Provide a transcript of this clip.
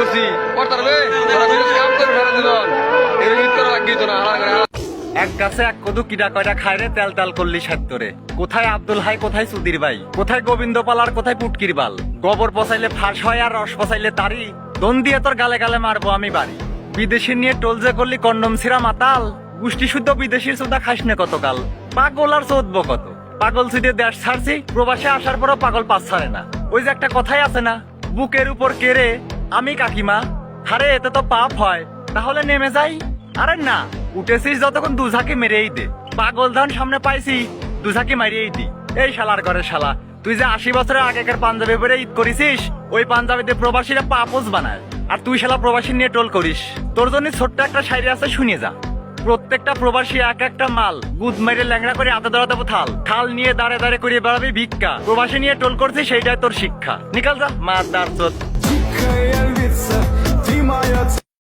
করছি করতারবে তোরা বিদেশ কাম করে ফেলে দিলন এই ঈদ করা লাগি তো না এক গাছে এক কদু কিডা কয়টা খায় রে তেল তেল করলি সাত্তরে। কোথায় আব্দুল হাই, কোথায় সুধীর ভাই, কোথায় গোবিন্দ পাল আর কোথায় পুটকির বাল। গোবর পচাইলে ফাঁস হয় আর রস পচাইলে তারি, দন দিয়ে তোর গালে গালে মারবো আমি বাড়ি। বিদেশি নিয়ে টোল যে করলি কন্ডম ছিরা মাতাল, গোষ্ঠী শুদ্ধ বিদেশির সুদা খাস নে কতকাল। পাগল আর চোদবো কত, পাগল ছুটে দেশ ছাড়ছি, প্রবাসে আসার পরও পাগল পাস ছাড়ে না। ওই যে একটা কথাই আছে না, বুকের উপর কেড়ে আমি কাকিমা, হারে এতে তো পাপ হয়, তাহলে নেমে যাই। আরে না, উঠেছিস যতক্ষণ দুঝাকে মেরেই দে। পাগল ধান সামনে পাইছি, দুঝাকে মারিয়েই দি। এই শালার ঘরে শালা, তুই যে 80 বছরের আগেকার পাঞ্জাবি পরে ঈদ করেছিস, ওই পাঞ্জাবিতে প্রবাসীরা পাপোজ বানায়, আর তুই শালা প্রবাসী নিয়ে টোল করিস। তোর জন্য ছোট্ট একটা শায়রি আছে, শুনিয়ে যা। প্রত্যেকটা প্রবাসী এক একটা মাল, গুদ মেরে ল্যাংড়া করে হাতে ধরাতে থাল, থাল নিয়ে দাঁড়ে দাঁড়ে করে বেড়াবি ভিক্ষা। প্রবাসী নিয়ে টোল করছিস, সেইটাই তোর শিক্ষা। নিকাল যা মাদার চোদ।